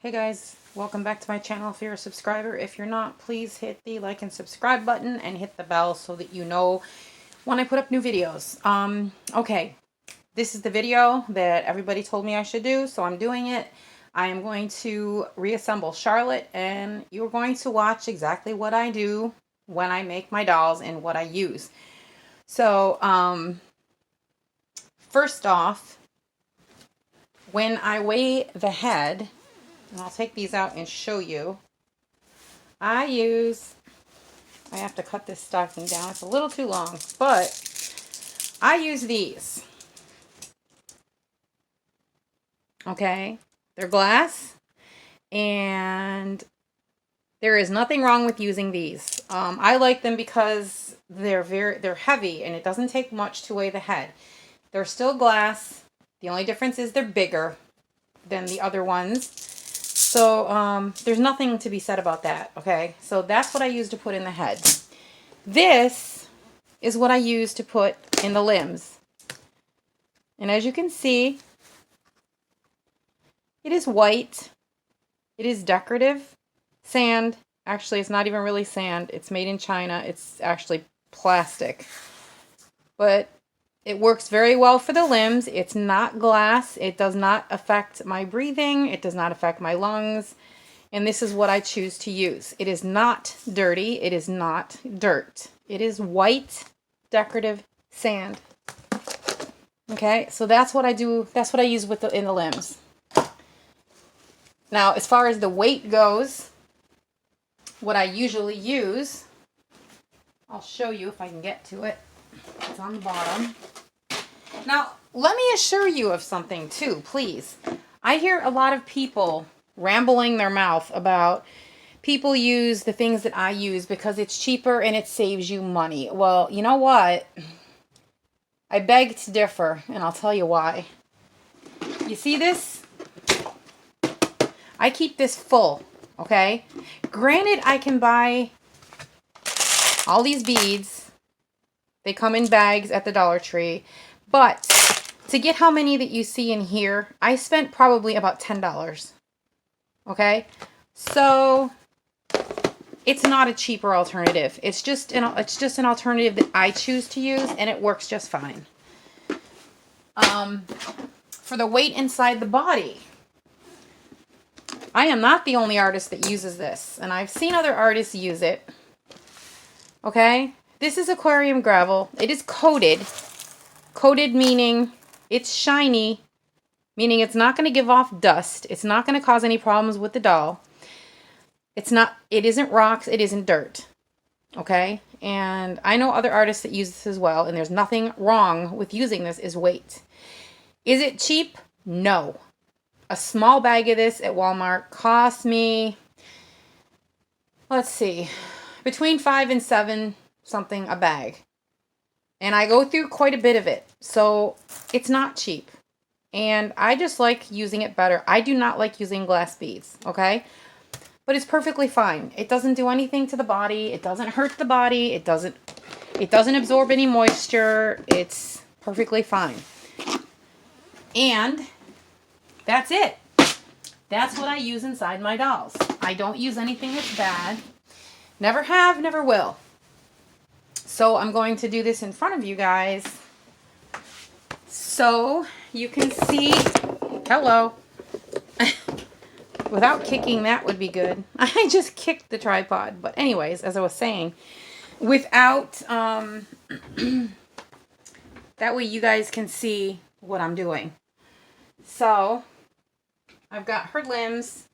Hey guys, welcome back to my channel. If you're a subscriber, if you're not, please hit the like and subscribe button and hit the bell so that you know when I put up new videos. Okay, this is the video that everybody told me I should do, so I'm doing it. I am going to reassemble Charlotte, and you're going to watch exactly what I do when I make my dolls and what I use. So, first off, when I weigh the head, and I'll take these out and show you. I have to cut this stocking down. It's a little too long, but I use these. Okay? They're glass, and there is nothing wrong with using these. I like them because they're heavy, and it doesn't take much to weigh the head. They're still glass. The only difference is they're bigger than the other ones. So, there's nothing to be said about that, okay? So that's what I use to put in the head. This is what I use to put in the limbs. And as you can see, it is white. It is decorative sand. Actually, it's not even really sand. It's made in China. It's actually plastic. But it works very well for the limbs. It's not glass. It does not affect my breathing. It does not affect my lungs. And this is what I choose to use. It is not dirty. It is not dirt. It is white decorative sand. Okay, so that's what I do. That's what I use in the limbs. Now, as far as the weight goes, what I usually use, I'll show you if I can get to it. It's on the bottom. Now, let me assure you of something too, please. I hear a lot of people rambling their mouth about people use the things that I use because it's cheaper and it saves you money. Well, you know what? I beg to differ, and I'll tell you why. You see this? I keep this full, okay? Granted, I can buy all these beads. They come in bags at the Dollar Tree. But to get how many that you see in here, I spent probably about $10. Okay? So it's not a cheaper alternative. It's just an alternative that I choose to use, and it works just fine. For the weight inside the body, I am not the only artist that uses this, and I've seen other artists use it. Okay? This is aquarium gravel. It is coated. Coated meaning it's shiny, meaning it's not going to give off dust. It's not going to cause any problems with the doll. It isn't rocks, it isn't dirt. Okay? And I know other artists that use this as well, and there's nothing wrong with using this is weight. Is it cheap? No. A small bag of this at Walmart cost me, let's see, between $5 and $7 something a bag. And I go through quite a bit of it. So it's not cheap. And I just like using it better. I do not like using glass beads, okay? But it's perfectly fine. It doesn't do anything to the body. It doesn't hurt the body. It doesn't absorb any moisture. It's perfectly fine. And that's it. That's what I use inside my dolls. I don't use anything that's bad. Never have, never will. So I'm going to do this in front of you guys so you can see. Hello. Without kicking, that would be good. I just kicked the tripod. But anyways, as I was saying, without, that way you guys can see what I'm doing. So I've got her limbs.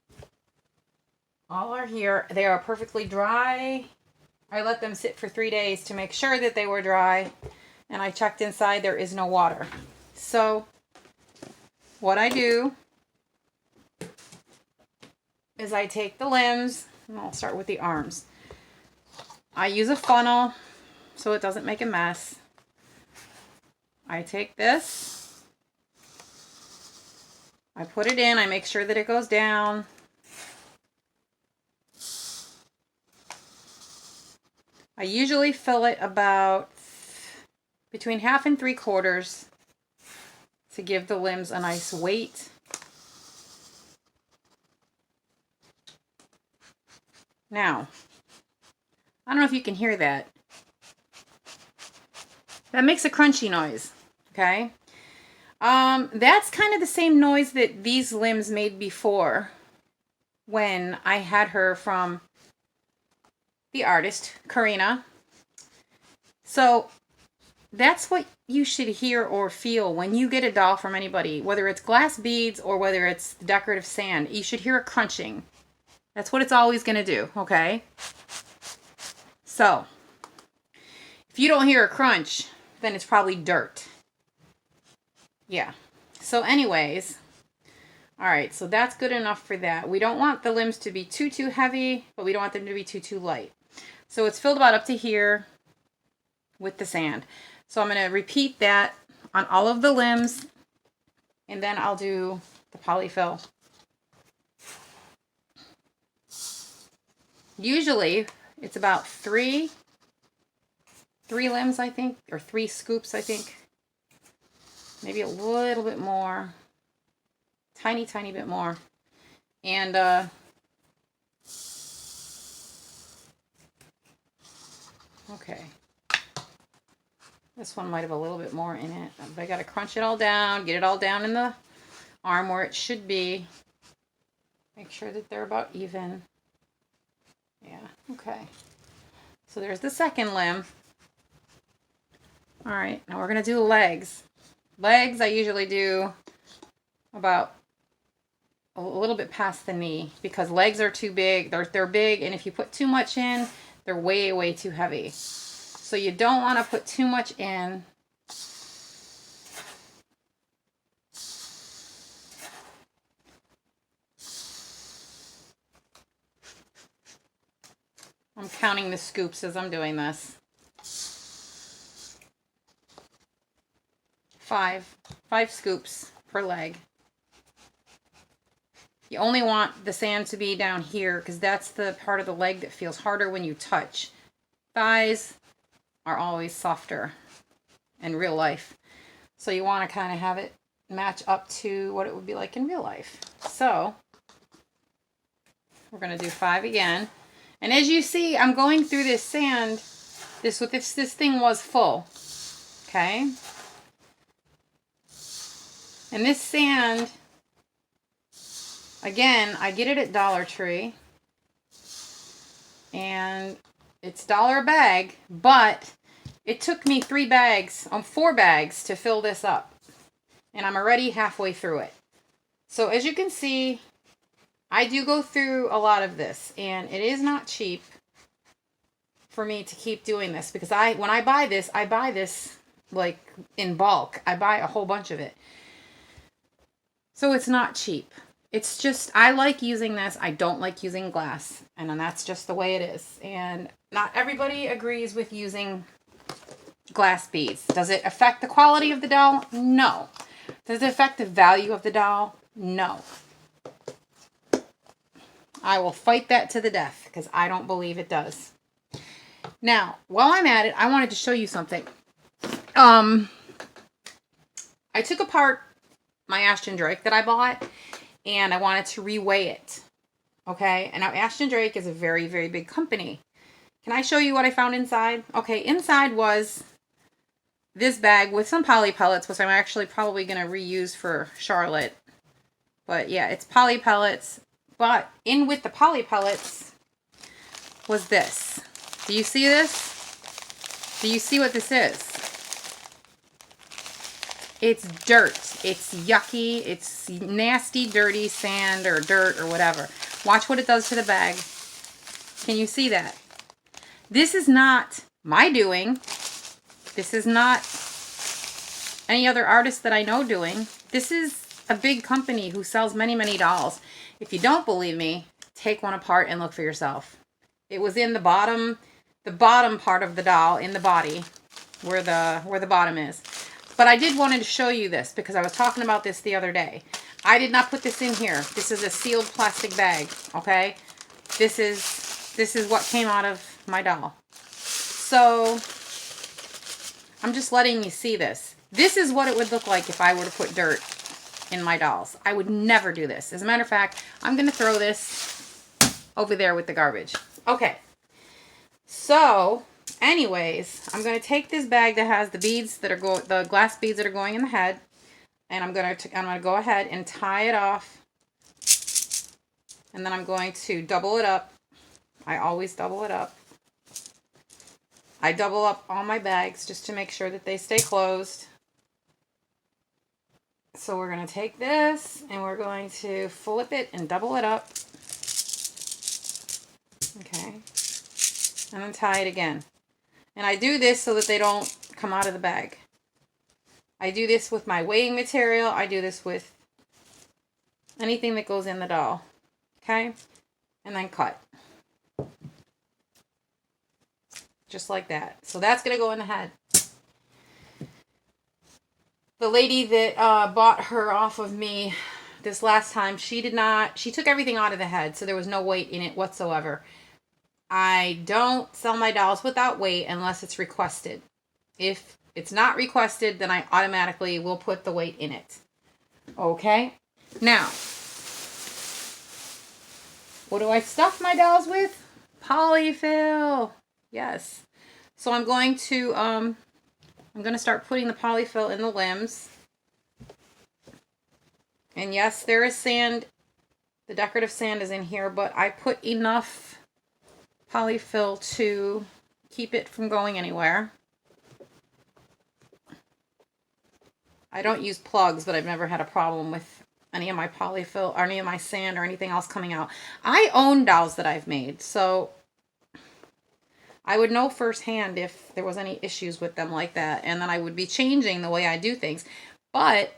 All are here. They are perfectly dry. I let them sit for 3 days to make sure that they were dry, and I checked inside. There is no water. So what I do is I take the limbs, and I'll start with the arms. I use a funnel so it doesn't make a mess. I take this, I put it in, I make sure that it goes down. I usually fill it about between 1/2 and 3/4 to give the limbs a nice weight. Now, I don't know if you can hear that. That makes a crunchy noise, okay? That's kind of the same noise that these limbs made before when I had her from the artist, Karina. So that's what you should hear or feel when you get a doll from anybody, whether it's glass beads or whether it's decorative sand. You should hear it crunching. That's what it's always going to do, okay? So, if you don't hear a crunch, then it's probably dirt. Yeah. So anyways, all right, so that's good enough for that. We don't want the limbs to be too heavy, but we don't want them to be too light. So it's filled about up to here with the sand. So I'm going to repeat that on all of the limbs, and then I'll do the polyfill. Usually it's about three limbs, I think, or 3 scoops, I think. Maybe a little bit more. Tiny bit more. And okay. This one might have a little bit more in it. But I got to crunch it all down, get it all down in the arm where it should be. Make sure that they're about even. Yeah, okay. So there's the second limb. All right, now we're going to do the legs. Legs, I usually do about a little bit past the knee because legs are too big. They're big, and if you put too much in, they're way too heavy. So you don't want to put too much in. I'm counting the scoops as I'm doing this. 5 scoops per leg. You only want the sand to be down here because that's the part of the leg that feels harder when you touch. Thighs are always softer in real life. So you want to kind of have it match up to what it would be like in real life. So we're going to do 5 again. And as you see, I'm going through this sand. This thing was full. Okay? And this sand, again, I get it at Dollar Tree. And it's $1 a bag, but it took me 4 bags to fill this up. And I'm already halfway through it. So as you can see, I do go through a lot of this, and it is not cheap for me to keep doing this because when I buy this like in bulk. I buy a whole bunch of it. So it's not cheap. It's just, I like using this. I don't like using glass, and then that's just the way it is. And not everybody agrees with using glass beads. Does it affect the quality of the doll? No. Does it affect the value of the doll? No. I will fight that to the death because I don't believe it does. Now, while I'm at it, I wanted to show you something. I took apart my Ashton Drake that I bought, and I wanted to reweigh it. Okay, and now Ashton Drake is a very, very big company. Can I show you what I found inside? Okay, inside was this bag with some poly pellets, which I'm actually probably going to reuse for Charlotte. But yeah, it's poly pellets. But in with the poly pellets was this. Do you see this? Do you see what this is? It's dirt. It's yucky. It's nasty, dirty sand or dirt or whatever. Watch what it does to the bag. Can you see that? This is not my doing. This is not any other artist that I know doing. This is a big company who sells many, many dolls. If you don't believe me, take one apart and look for yourself. It was in the bottom part of the doll, in the body, where the bottom is. But I did wanted to show you this because I was talking about this the other day. I did not put this in here. This is a sealed plastic bag, okay? This is what came out of my doll. So I'm just letting you see this. This is what it would look like if I were to put dirt in my dolls. I would never do this. As a matter of fact, I'm going to throw this over there with the garbage. Okay. So, anyways, I'm going to take this bag that has the beads that are the glass beads that are going in the head, and I'm going to go ahead and tie it off. And then I'm going to double it up. I always double it up. I double up all my bags just to make sure that they stay closed. So we're going to take this and we're going to flip it and double it up. Okay. And then tie it again. And I do this so that they don't come out of the bag. I do this with my weighing material. I do this with anything that goes in the doll. Okay? And then cut. Just like that. So that's going to go in the head. The lady that bought her off of me this last time, she took everything out of the head, so there was no weight in it whatsoever. I don't sell my dolls without weight unless it's requested. If it's not requested, then I automatically will put the weight in it. Okay? Now, what do I stuff my dolls with? Polyfill. Yes. So I'm going to start putting the polyfill in the limbs. And yes, there is sand. The decorative sand is in here, but I put enough polyfill to keep it from going anywhere. I don't use plugs, but I've never had a problem with any of my polyfill or any of my sand or anything else coming out. I own dolls that I've made, so I would know firsthand if there was any issues with them like that, and then I would be changing the way I do things. But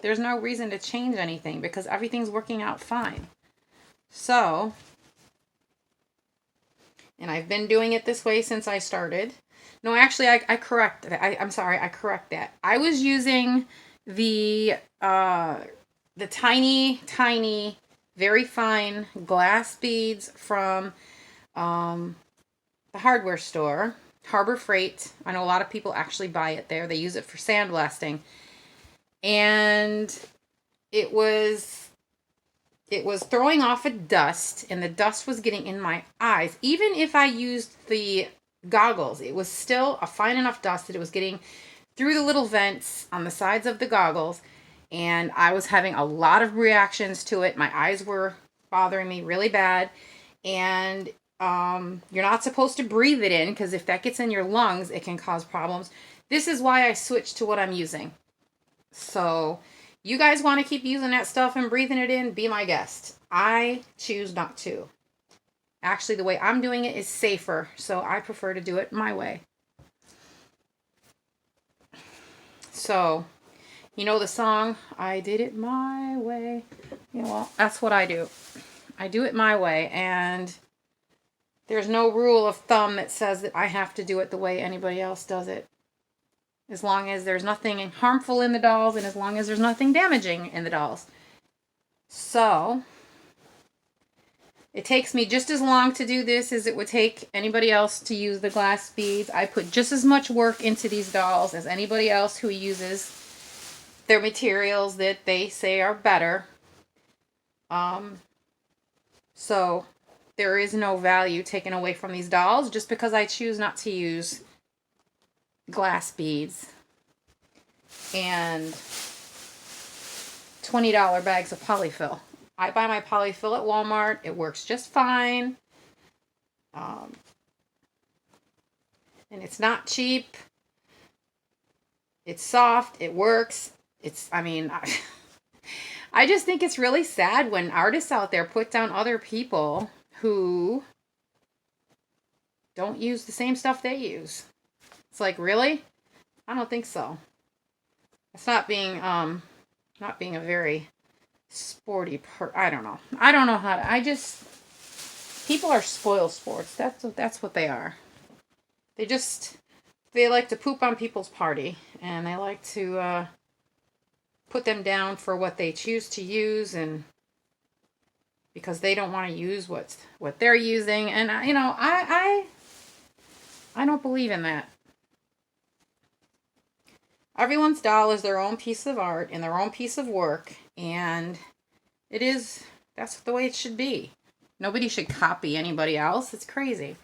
there's no reason to change anything because everything's working out fine. So, and I've been doing it this way since I started. No, actually, I correct that. I'm sorry, I correct that. I was using the tiny, tiny, very fine glass beads from the hardware store, Harbor Freight. I know a lot of people actually buy it there. They use it for sandblasting. And it was throwing off a dust, and the dust was getting in my eyes. Even if I used the goggles, it was still a fine enough dust that it was getting through the little vents on the sides of the goggles, and I was having a lot of reactions to it. My eyes were bothering me really bad, and you're not supposed to breathe it in because if that gets in your lungs, it can cause problems. This is why I switched to what I'm using. So, you guys want to keep using that stuff and breathing it in, be my guest. I choose not to. Actually, the way I'm doing it is safer, so I prefer to do it my way. So, you know the song, I did it my way. You know, well, that's what I do. I do it my way, and there's no rule of thumb that says that I have to do it the way anybody else does it. As long as there's nothing harmful in the dolls and as long as there's nothing damaging in the dolls. So, it takes me just as long to do this as it would take anybody else to use the glass beads. I put just as much work into these dolls as anybody else who uses their materials that they say are better. So, there is no value taken away from these dolls just because I choose not to use glass beads and $20 bags of polyfill. I buy my polyfill at Walmart. It works just fine. And it's not cheap. It's soft. It works. I just think it's really sad when artists out there put down other people who don't use the same stuff they use. It's like, really? I don't think so. It's not being a very sporty I don't know. I don't know how to, people are spoil sports. That's what they are. They like to poop on people's party, and they like to put them down for what they choose to use, and because they don't want to use what they're using, and I don't believe in that. Everyone's doll is their own piece of art and their own piece of work, and that's the way it should be. Nobody should copy anybody else. It's crazy.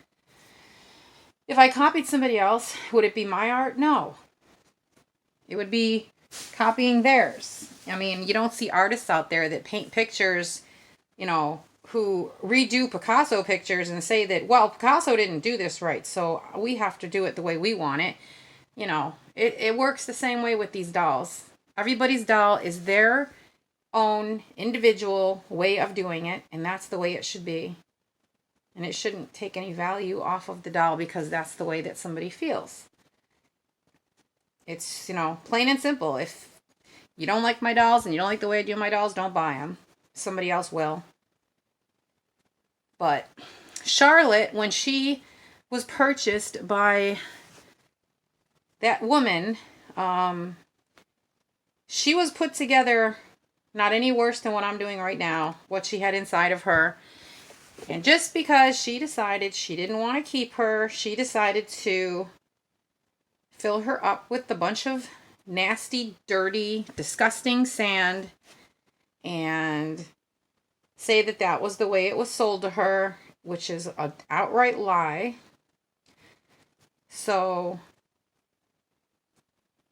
If I copied somebody else, would it be my art? No. It would be copying theirs. I mean, you don't see artists out there that paint pictures, you know, who redo Picasso pictures and say that, well, Picasso didn't do this right, so we have to do it the way we want it. You know, it works the same way with these dolls. Everybody's doll is their own individual way of doing it, and that's the way it should be. And it shouldn't take any value off of the doll because that's the way that somebody feels. It's, you know, plain and simple. If you don't like my dolls and you don't like the way I do my dolls, don't buy them. Somebody else will. But Charlotte, when she was purchased by that woman, she was put together not any worse than what I'm doing right now, what she had inside of her. And just because she decided she didn't want to keep her, she decided to fill her up with a bunch of nasty, dirty, disgusting sand and say that that was the way it was sold to her, which is an outright lie. So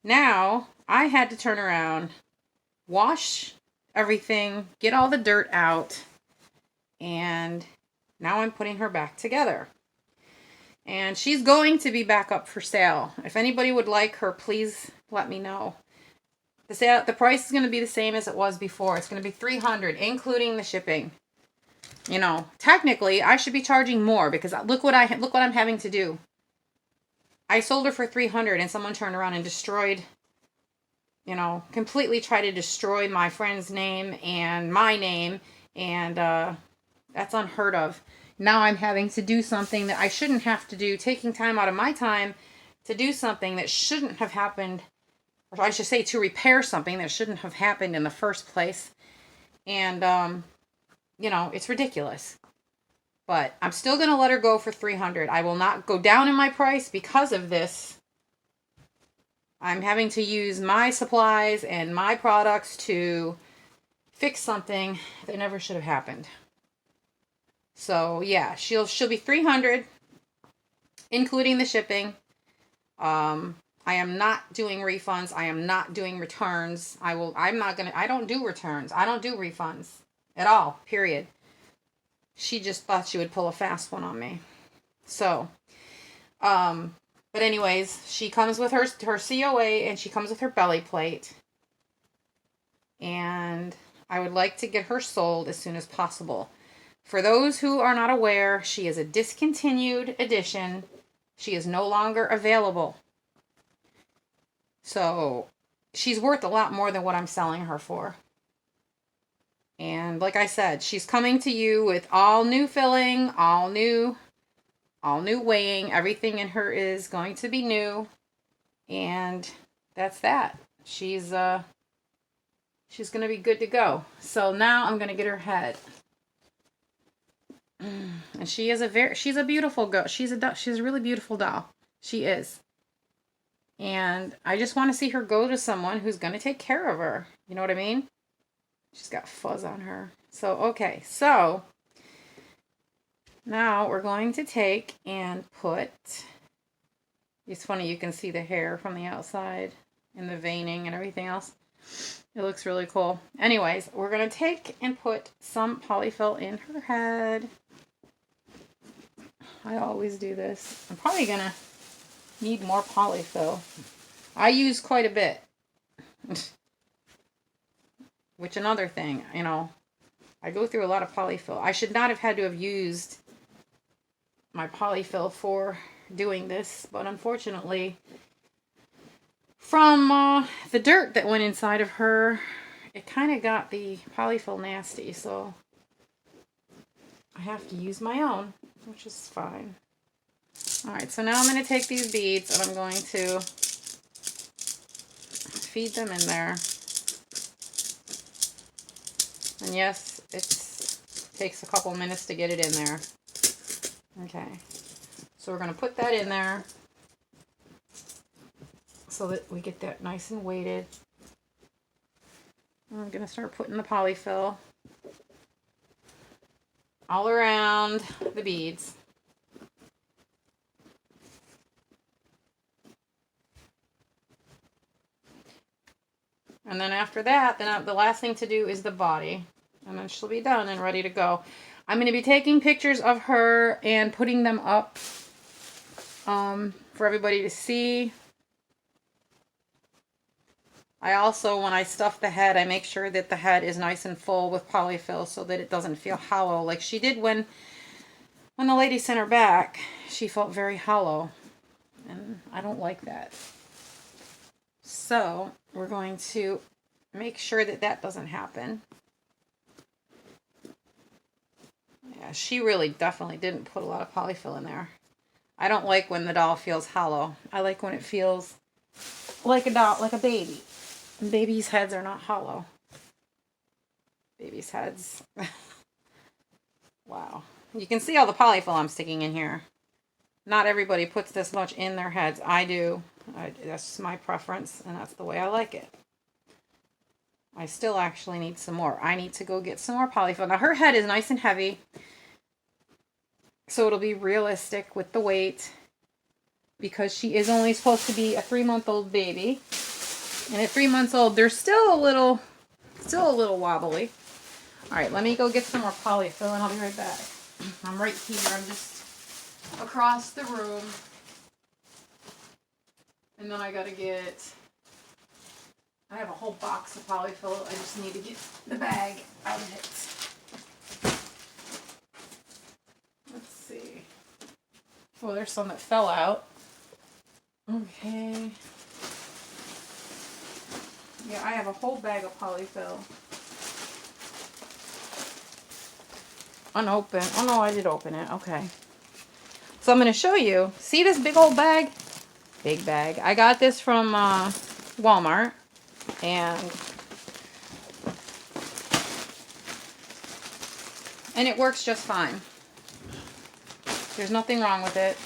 now I had to turn around, wash everything, get all the dirt out, and now I'm putting her back together. And she's going to be back up for sale. If anybody would like her, please let me know. The price is going to be the same as it was before. It's going to be $300, including the shipping. You know, technically, I should be charging more because look what I'm having to do. I sold her for $300 and someone turned around and destroyed, you know, completely tried to destroy my friend's name and my name, and that's unheard of. Now I'm having to do something that I shouldn't have to do, taking time out of my time to do something that shouldn't have happened, or I should say to repair something that shouldn't have happened in the first place. And, you know, it's ridiculous. But I'm still going to let her go for $300. I will not go down in my price because of this. I'm having to use my supplies and my products to fix something that never should have happened. So yeah, she'll be $300, including the shipping. I am not doing refunds. I am not doing returns. I don't do returns. I don't do refunds at all, period. She just thought she would pull a fast one on me. So, but anyways, she comes with her COA and she comes with her belly plate. And I would like to get her sold as soon as possible. For those who are not aware, she is a discontinued edition. She is no longer available. So, she's worth a lot more than what I'm selling her for. And like I said, she's coming to you with all new filling, all new weighing. Everything in her is going to be new. And that's that. She's going to be good to go. So now I'm going to get her head. And she's a beautiful girl. She's a really beautiful doll. She is. And I just want to see her go to someone who's going to take care of her. You know what I mean? She's got fuzz on her. So, okay. So, now we're going to take and put... It's funny, you can see the hair from the outside and the veining and everything else. It looks really cool. Anyways, we're going to take and put some polyfill in her head. I always do this. I'm probably going to need more polyfill. I use quite a bit. Which another thing, you know, I go through a lot of polyfill. I should not have had to have used my polyfill for doing this, but unfortunately, from the dirt that went inside of her, it kind of got the polyfill nasty, so I have to use my own, which is fine. Alright, so now I'm going to take these beads and I'm going to feed them in there. And yes, it takes a couple minutes to get it in there. Okay, so we're going to put that in there so that we get that nice and weighted. I'm going to start putting the polyfill. all around the beads. And then after that, then the last thing to do is the body. And then she'll be done and ready to go. I'm going to be taking pictures of her and putting them up for everybody to see. I also, when I stuff the head, I make sure that the head is nice and full with polyfill so that it doesn't feel hollow like she did when the lady sent her back. She felt very hollow, and I don't like that. So we're going to make sure that that doesn't happen. Yeah, she really definitely didn't put a lot of polyfill in there. I don't like when the doll feels hollow. I like when it feels like a doll, like a baby. And babies' heads are not hollow. Babies' heads. Wow. You can see all the polyfill I'm sticking in here. Not everybody puts this much in their heads. I do. That's my preference, and that's the way I like it. I still actually need some more. I need to go get some more polyfill. Now, her head is nice and heavy, so it'll be realistic with the weight, because she is only supposed to be a 3-month-old baby. And at 3 months old, they're still a little wobbly. All right, let me go get some more polyfill, and I'll be right back. I'm right here. I'm just across the room. And then I have a whole box of polyfill. I just need to get the bag out of it. Let's see. Oh, there's some that fell out. Okay. Yeah, I have a whole bag of polyfill. Unopened. Oh no, I did open it. Okay. So I'm going to show you. See this big old bag? Big bag. I got this from Walmart. And it works just fine. There's nothing wrong with it.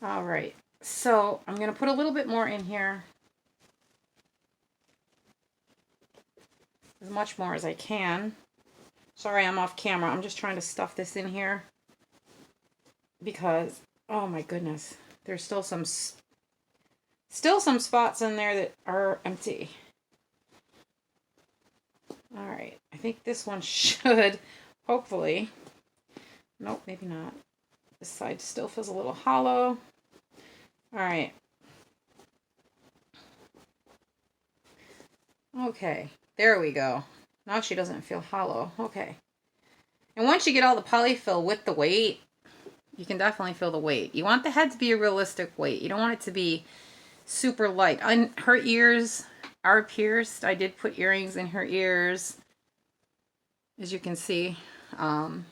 All right. So I'm going to put a little bit more in here. As much more as I can. Sorry, I'm off camera. I'm just trying to stuff this in here. Because, oh my goodness. There's still some spots in there that are empty. All right. I think this one should, hopefully. Nope, maybe not. This side still feels a little hollow. All right. Okay. There we go. Now she doesn't feel hollow. Okay. And once you get all the polyfill with the weight, you can definitely feel the weight. You want the head to be a realistic weight. You don't want it to be super light. Her ears are pierced. I did put earrings in her ears, as you can see. All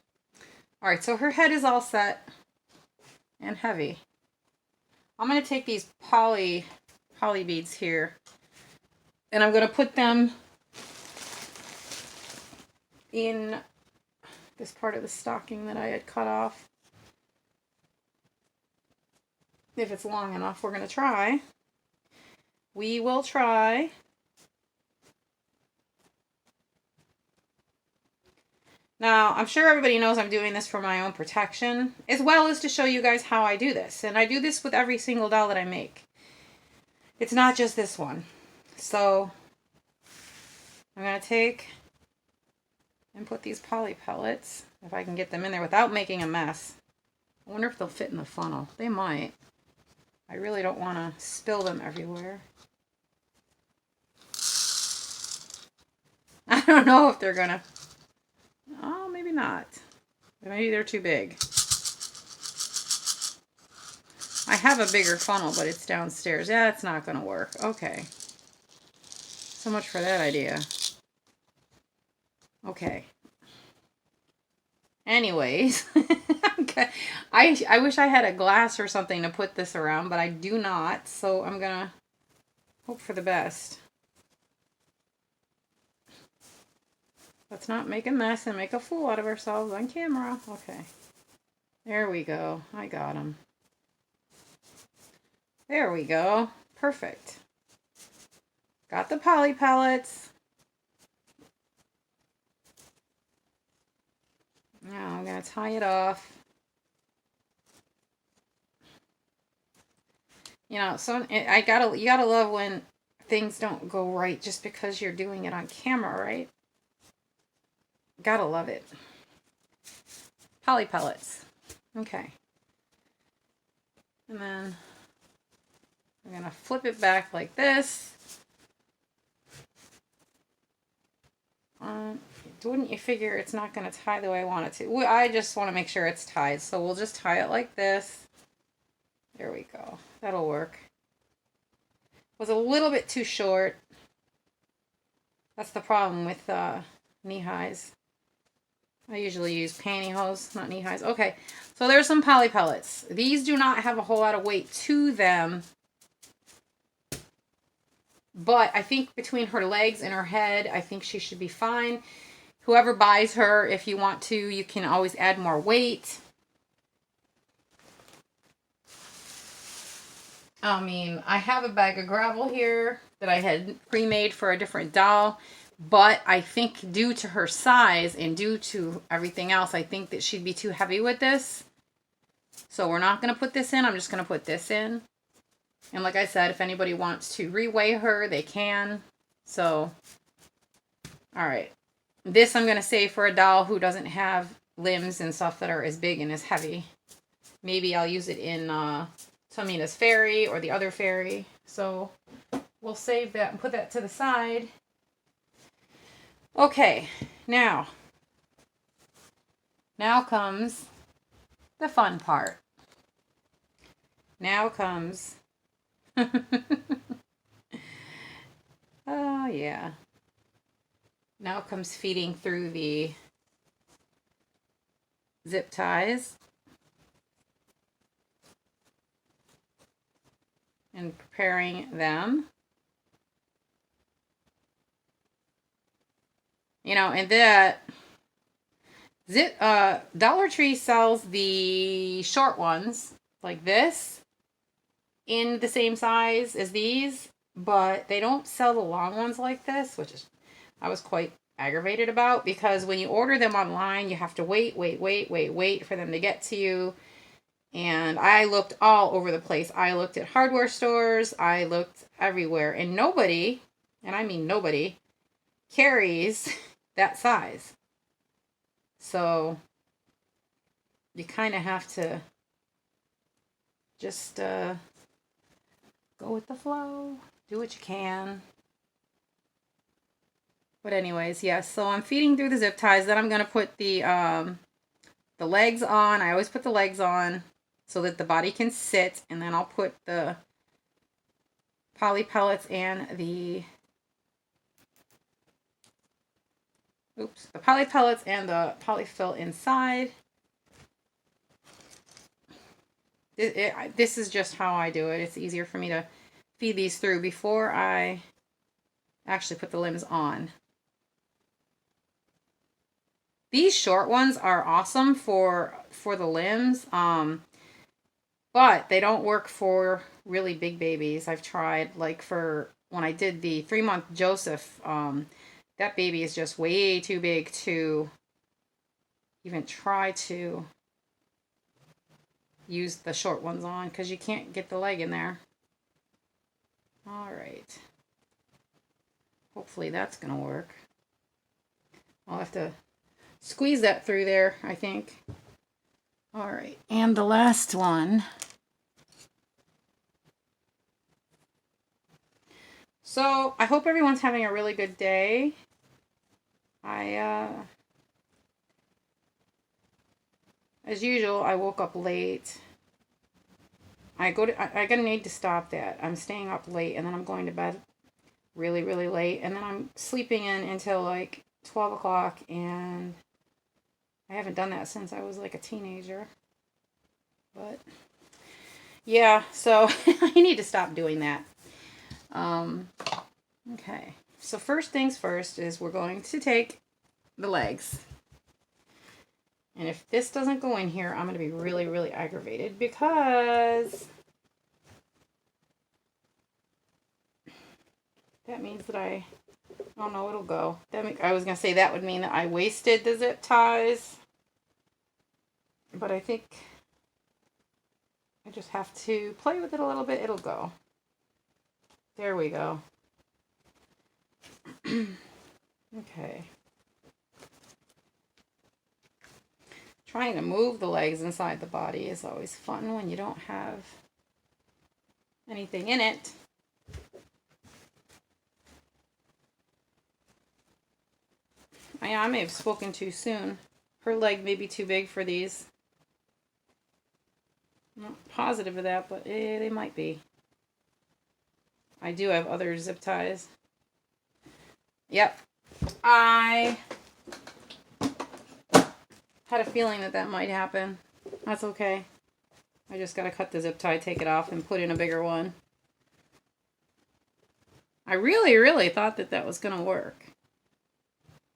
right, so her head is all set and heavy. I'm going to take these poly beads here, and I'm going to put them in this part of the stocking that I had cut off. If it's long enough, we're going to try. We will try. Now, I'm sure everybody knows I'm doing this for my own protection, as well as to show you guys how I do this. And I do this with every single doll that I make. It's not just this one. So, I'm going to take and put these poly pellets, if I can get them in there without making a mess. I wonder if they'll fit in the funnel. They might. I really don't want to spill them everywhere. I don't know if they're going to... Oh, maybe not. Maybe they're too big. I have a bigger funnel, but it's downstairs. Yeah, it's not going to work. Okay. So much for that idea. Okay. Anyways. Okay. I wish I had a glass or something to put this around, but I do not. So I'm going to hope for the best. Let's not make a mess and make a fool out of ourselves on camera. Okay. There we go. I got him. There we go. Perfect. Got the poly pellets. going to tie it off. You know, so you gotta love when things don't go right just because you're doing it on camera, right? Gotta love it. Poly pellets. Okay. And then I'm gonna flip it back like this. Wouldn't you figure it's not gonna tie the way I want it to? I just want to make sure it's tied, so we'll just tie it like this. There we go. That'll work. Was a little bit too short. That's the problem with knee highs. I usually use pantyhose, not knee highs. Okay, so there's some poly pellets. These do not have a whole lot of weight to them. But I think between her legs and her head, I think she should be fine. Whoever buys her, if you want to, you can always add more weight. I mean, I have a bag of gravel here that I had pre-made for a different doll. But I think due to her size and due to everything else, I think that she'd be too heavy with this. So we're not going to put this in. I'm just going to put this in. And like I said, if anybody wants to reweigh her, they can. So, all right. This I'm going to save for a doll who doesn't have limbs and stuff that are as big and as heavy. Maybe I'll use it in Tamina's fairy or the other fairy. So we'll save that and put that to the side. Okay, now comes the fun part. Now comes, oh yeah, now comes feeding through the zip ties and preparing them. You know, and that Dollar Tree sells the short ones like this in the same size as these, but they don't sell the long ones like this, which is I was quite aggravated about, because when you order them online, you have to wait for them to get to you. And I looked all over the place. I looked at hardware stores, I looked everywhere, and nobody, and I mean nobody, carries that size. So you kind of have to just go with the flow, do what you can. But anyways, yes, so I'm feeding through the zip ties. Then I'm going to put the legs on. I always put the legs on so that the body can sit, and then I'll put the poly pellets and the poly pellets and the polyfill inside. This is just how I do it. It's easier for me to feed these through before I actually put the limbs on. These short ones are awesome for the limbs, but they don't work for really big babies. I've tried, like for when I did the 3-month Joseph, that baby is just way too big to even try to use the short ones on, because you can't get the leg in there. All right. Hopefully that's going to work. I'll have to squeeze that through there, I think. All right. And the last one. So I hope everyone's having a really good day. As usual, I woke up late. I'm gonna need to stop that. I'm staying up late, and then I'm going to bed really, really late, and then I'm sleeping in until like 12 o'clock, and I haven't done that since I was like a teenager. But yeah, so I need to stop doing that. Okay, so first things first is we're going to take the legs. And if this doesn't go in here, I'm going to be really, really aggravated, because that means that I don't know, it'll go. I was going to say that would mean that I wasted the zip ties. But I think I just have to play with it a little bit. It'll go. There we go. Okay. Trying to move the legs inside the body is always fun when you don't have anything in it. I may have spoken too soon. Her leg may be too big for these. I'm not positive of that, but they might be. I do have other zip ties. Yep. I had a feeling that might happen. That's okay. I just gotta cut the zip tie, take it off, and put in a bigger one. I really, really thought that was gonna work.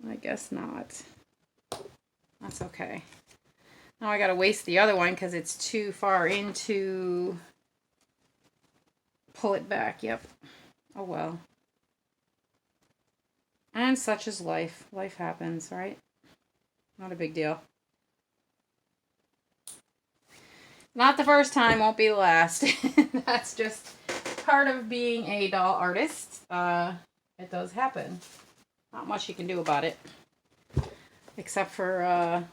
I guess not. That's okay. Now I gotta waste the other one because it's too far in to pull it back. Yep. Oh well. And such is life. Life happens, right? Not a big deal. Not the first time, won't be the last. That's just part of being a doll artist. It does happen. Not much you can do about it. Except for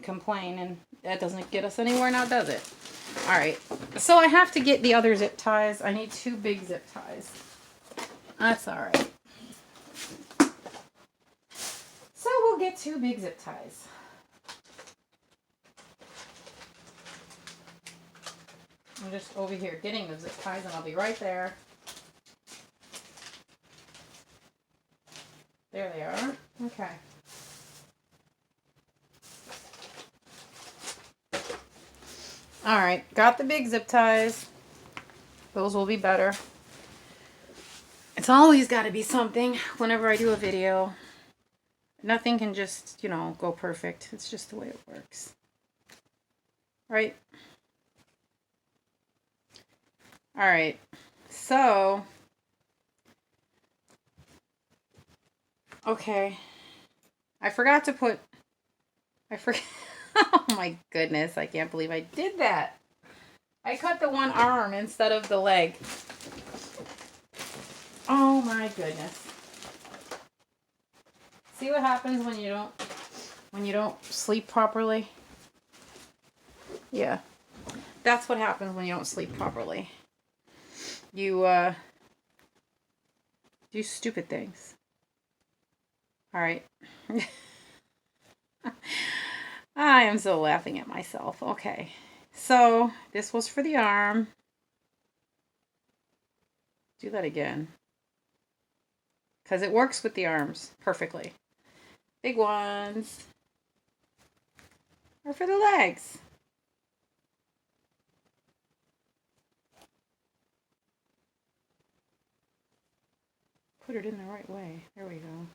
complain, and that doesn't get us anywhere now, does it? Alright, so I have to get the other zip ties. I need 2 big zip ties. That's alright. So we'll get 2 big zip ties. I'm just over here getting the zip ties, and I'll be right there. There they are. Okay. Alright, got the big zip ties. Those will be better. It's always got to be something whenever I do a video. Nothing can just, go perfect. It's just the way it works. Right? Alright, so, okay, I forgot to put, oh my goodness, I can't believe I did that. I cut the one arm instead of the leg. Oh my goodness. See what happens when you don't sleep properly? Yeah, that's what happens when you don't sleep properly. You do stupid things. All right. I am so laughing at myself. Okay. So this was for the arm. Do that again. Because it works with the arms perfectly. Big ones are for the legs. Put it in the right way. There we go.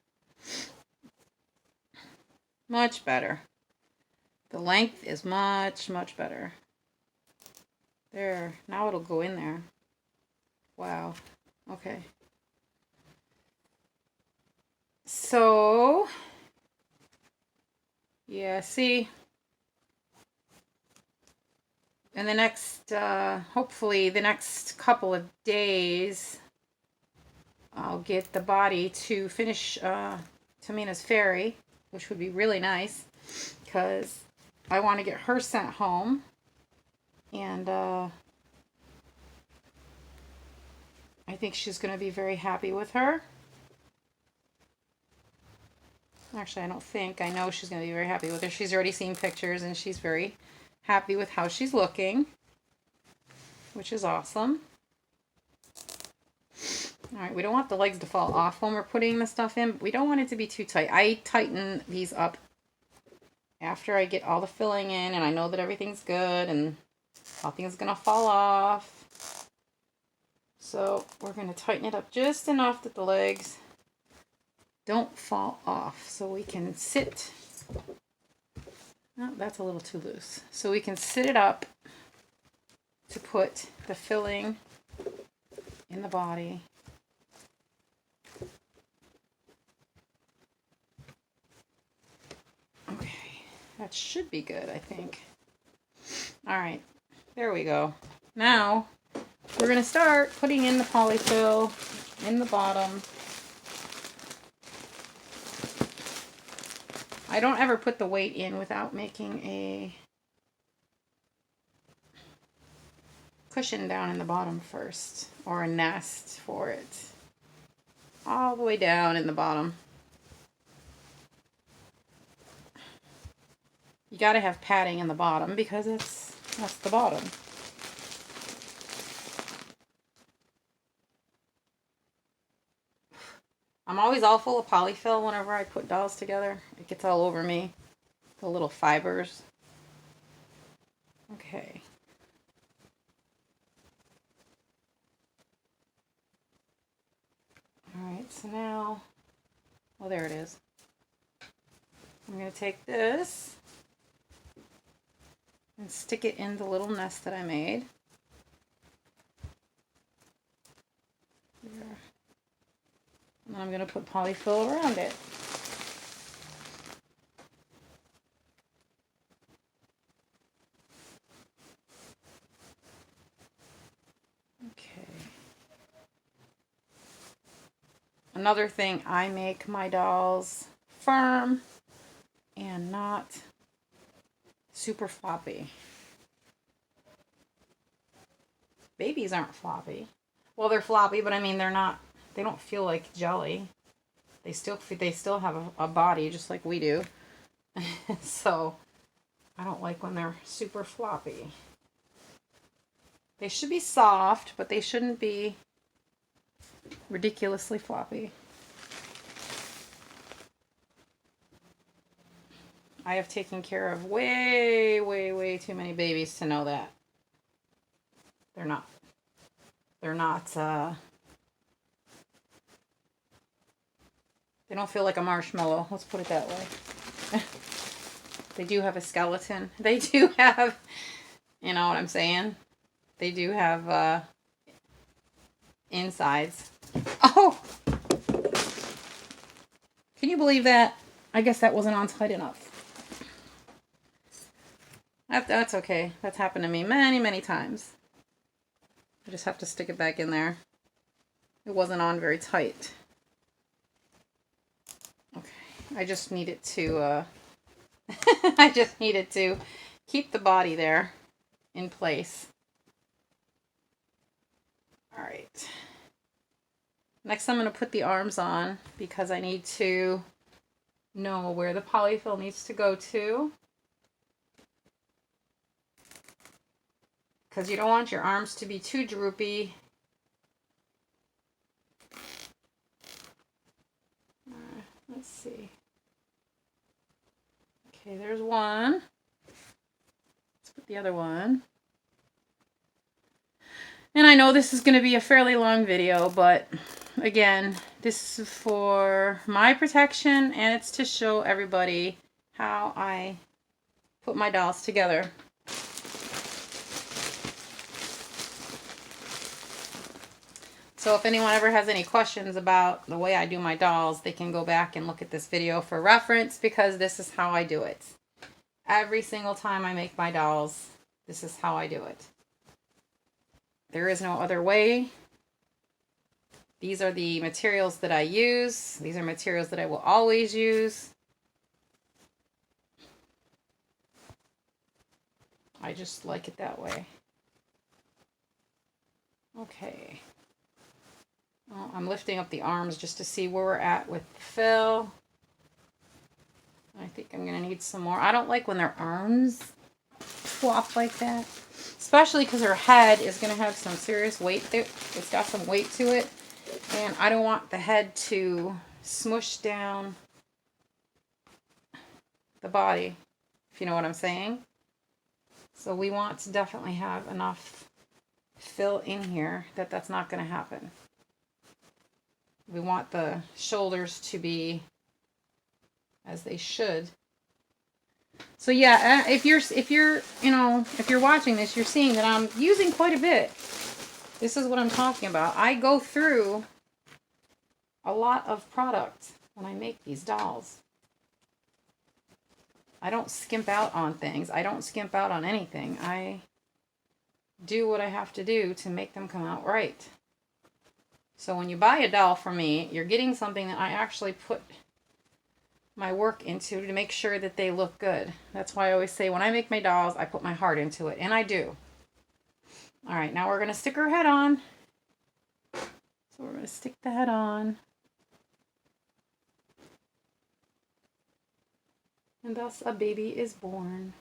Much better. The length is much, much better. There. Now it'll go in there. Wow. Okay. So, yeah, see, in the next, hopefully the next couple of days, I'll get the body to finish Tamina's fairy, which would be really nice, because I want to get her sent home, and I think she's going to be very happy with her. Actually, I don't think. I know she's going to be very happy with her. She's already seen pictures, and she's very happy with how she's looking, which is awesome. All right, we don't want the legs to fall off when we're putting the stuff in, but we don't want it to be too tight. I tighten these up after I get all the filling in, and I know that everything's good, and nothing's going to fall off. So we're going to tighten it up just enough that the legs don't fall off, so we can sit. Oh, that's a little too loose. So we can sit it up to put the filling in the body. Okay, that should be good, I think. All right, there we go. Now we're going to start putting in the polyfill in the bottom. I don't ever put the weight in without making a cushion down in the bottom first, or a nest for it. All the way down in the bottom. You got to have padding in the bottom because that's the bottom. I'm always all full of polyfill whenever I put dolls together. It gets all over me, the little fibers. Okay. Alright, so now, oh, there it is. I'm going to take this and stick it in the little nest that I made. There. And then I'm going to put polyfill around it. Okay. Another thing, I make my dolls firm and not super floppy. Babies aren't floppy. Well, they're floppy, but I mean they're not. They don't feel like jelly. They still have a body just like we do. So I don't like when they're super floppy. They should be soft, but they shouldn't be ridiculously floppy. I have taken care of way, way, way too many babies to know that. They're not, they don't feel like a marshmallow. Let's put it that way. They do have a skeleton. They do have, you know what I'm saying? They do have insides. Oh! Can you believe that? I guess that wasn't on tight enough. That's okay. That's happened to me many, many times. I just have to stick it back in there. It wasn't on very tight. Okay. I just needed to, I just needed to keep the body there in place. All right. Next, I'm going to put the arms on because I need to know where the polyfill needs to go to. Because you don't want your arms to be too droopy. Let's see. Okay, there's one. Let's put the other one. And I know this is going to be a fairly long video, but again, this is for my protection and it's to show everybody how I put my dolls together. So if anyone ever has any questions about the way I do my dolls, they can go back and look at this video for reference because this is how I do it. Every single time I make my dolls, this is how I do it. There is no other way. These are the materials that I use. These are materials that I will always use. I just like it that way. Okay. Well, I'm lifting up the arms just to see where we're at with the fill. I think I'm going to need some more. I don't like when their arms flop like that. Especially because her head is going to have some serious weight there. It's got some weight to it. And I don't want the head to smush down the body, if you know what I'm saying. So we want to definitely have enough fill in here that that's not going to happen. We want the shoulders to be as they should. So yeah, if you're watching this, you're seeing that I'm using quite a bit. This is what I'm talking about. I go through a lot of product when I make these dolls. I don't skimp out on things. I don't skimp out on anything. I do what I have to do to make them come out right. So when you buy a doll from me, you're getting something that I actually put my work into to make sure that they look good. That's why I always say when I make my dolls, I put my heart into it, and I do. All right, now we're going to stick her head on. So we're going to stick the head on. And thus a baby is born.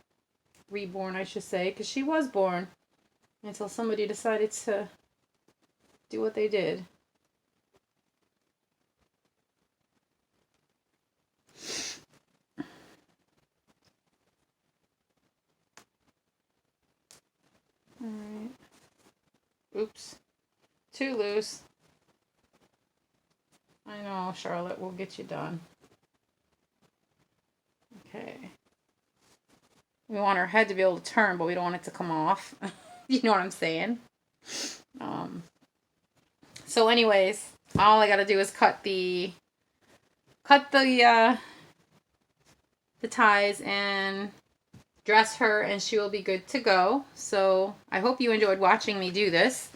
Reborn, I should say, because she was born until somebody decided to do what they did. Alright. Oops. Too loose. I know, Charlotte, we'll get you done. Okay. We want her head to be able to turn, but we don't want it to come off. You know what I'm saying? So anyways, all I gotta do is cut the ties and dress her, and she will be good to go. So I hope you enjoyed watching me do this.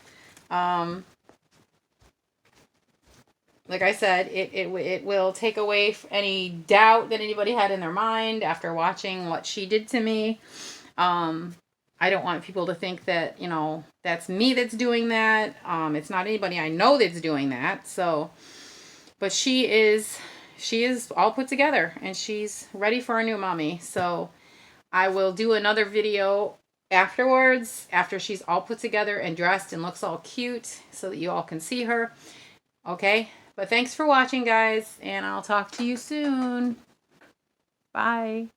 Like I said, it will take away any doubt that anybody had in their mind after watching what she did to me. I don't want people to think that, you know, that's me that's doing that. It's not anybody I know that's doing that. So, but she is all put together, and she's ready for a new mommy. So I will do another video afterwards, after she's all put together and dressed and looks all cute, so that you all can see her. Okay? But thanks for watching, guys, and I'll talk to you soon. Bye.